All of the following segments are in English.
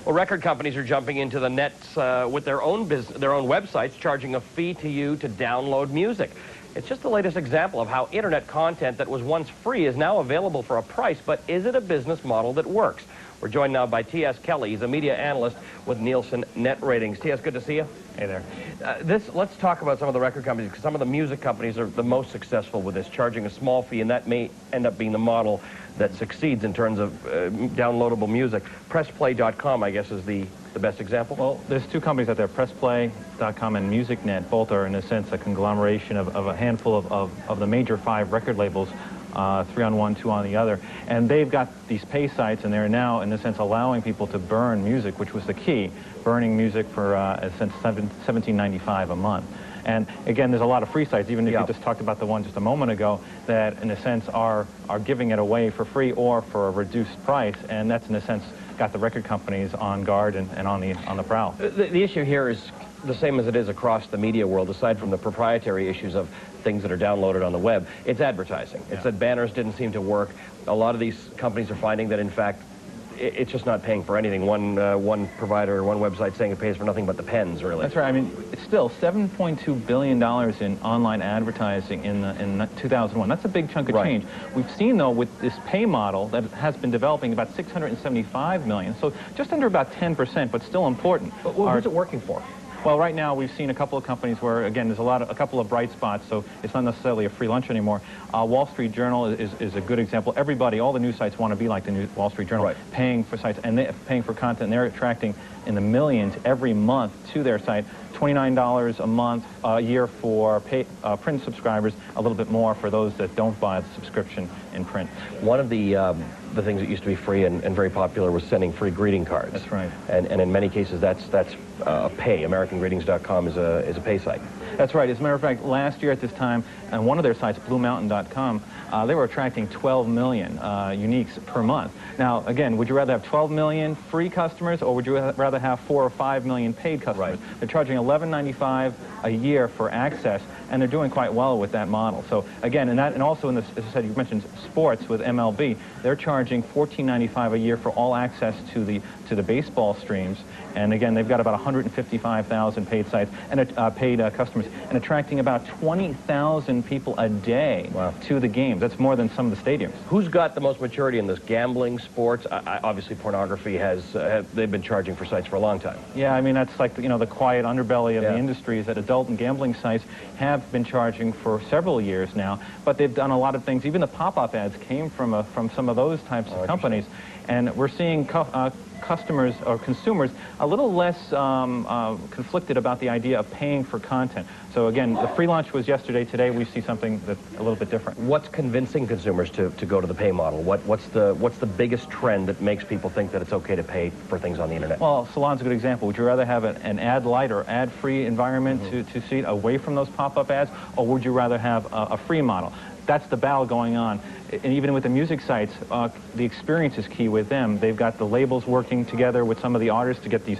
Well, record companies are jumping into the nets with their own websites, charging a fee to you to download music. It's just the latest example of how internet content that was once free is now available for a price, but is it a business model that works? We're joined now by T.S. Kelly. He's a media analyst with Nielsen Net Ratings. T.S., good to see you. Hey there. Let's talk about some of the record companies, because some of the music companies are the most successful with this, charging a small fee, and that may end up being the model that succeeds in terms of downloadable music. PressPlay.com, I guess, is the best example. Well, there's two companies out there, PressPlay.com and MusicNet. Both are, in a sense, a conglomeration of a handful of the major 5 record labels, 3 on one, 2 on the other. And they've got these pay sites, and they're now, in a sense, allowing people to burn music, which was the key, burning music for, since $17.95 a month. And again, there's a lot of free sites, even if you just talked about the one just a moment ago, that in a sense are giving it away for free or for a reduced price, and that's in a sense got the record companies on guard and on the prowl. The issue here is the same as it is across the media world, aside from the proprietary issues of things that are downloaded on the web. It's advertising. It's that banners didn't seem to work. A lot of these companies are finding that, in fact, it's just not paying for anything. One provider or one website saying it pays for nothing but the pens, really. That's right. I mean, it's still $7.2 billion in online advertising in 2001. That's a big chunk of change. We've seen, though, with this pay model that has been developing, about $675 million. So just under about 10%, but still important. But who's it working for? Well, right now we've seen a couple of companies where, again, there's a couple of bright spots, so it's not necessarily a free lunch anymore. Wall Street Journal is a good example. Everybody, all the news sites want to be like the Wall Street Journal, paying for sites and paying for content. And they're attracting in the millions every month to their site. $29 a month, a year for print subscribers, a little bit more for those that don't buy the subscription in print. One of the things that used to be free and very popular was sending free greeting cards. That's right. And in many cases, that's pay. AmericanGreetings.com is a pay site. That's right. As a matter of fact, last year at this time, on one of their sites, BlueMountain.com, they were attracting 12 million uniques per month. Now, again, would you rather have 12 million free customers, or would you rather have 4 or 5 million paid customers? They're charging $11.95 a year for access, and they're doing quite well with that model. So again, and also in this, as I said, you mentioned sports with MLB, they're charging $14.95 a year for all access to the baseball streams. And again, they've got about 155,000 paid sites and paid customers, and attracting about 20,000 people a day to the games. That's more than some of the stadiums. Who's got the most maturity in this? Gambling, sports? Obviously, pornography they've been charging for sites for a long time. Yeah, I mean, that's like, you know, the quiet underbelly of the industry is that adult and gambling sites have been charging for several years now, but they've done a lot of things. Even the pop-up ads came from some of those types of companies, and we're seeing customers or consumers a little less conflicted about the idea of paying for content. So again, the free launch was yesterday. Today we see something that's a little bit different. What's convincing consumers to go to the pay model? What's the biggest trend that makes people think that it's okay to pay for things on the internet? Well, Salon's a good example. Would you rather have an ad light or ad-free environment to see it away from those pop-up ads, or would you rather have a free model? That's the battle going on. And even with the music sites, the experience is key with them. They've got the labels working together with some of the artists to get these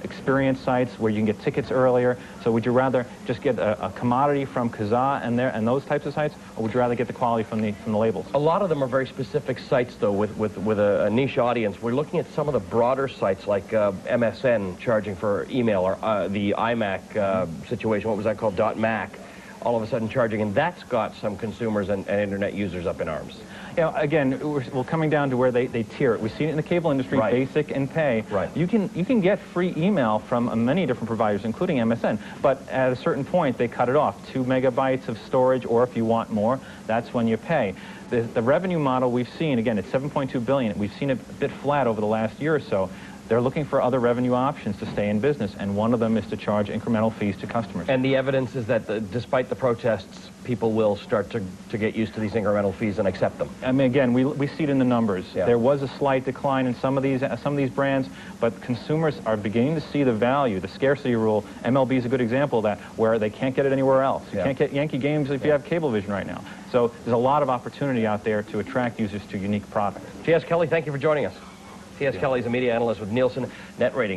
experience sites where you can get tickets earlier. So would you rather just get a commodity from Kazaa and those types of sites, or would you rather get the quality from the labels? A lot of them are very specific sites, though, with a niche audience. We're looking at some of the broader sites like MSN charging for email, or the iMac situation. What was that called? .Mac. All of a sudden charging, and that's got some consumers and internet users up in arms. You know, again, we're coming down to where they tier it. We've seen it in the cable industry, basic and pay. You can get free email from many different providers, including MSN, but at a certain point they cut it off. 2 megabytes of storage, or if you want more, that's when you pay. The revenue model we've seen, again, it's $7.2 billion. We've seen it a bit flat over the last year or so. They're looking for other revenue options to stay in business, and one of them is to charge incremental fees to customers. And the evidence is that despite the protests, people will start to get used to these incremental fees and accept them. I mean, again, we see it in the numbers. There was a slight decline in some of these brands, but consumers are beginning to see the value. The scarcity rule, MLB is a good example of that, where they can't get it anywhere else. You can't get Yankee games if you have Cablevision right now. So there's a lot of opportunity out there to attract users to unique products. T.S. Kelly, thank you for joining us. T.S. Kelly is a media analyst with Nielsen Net Ratings.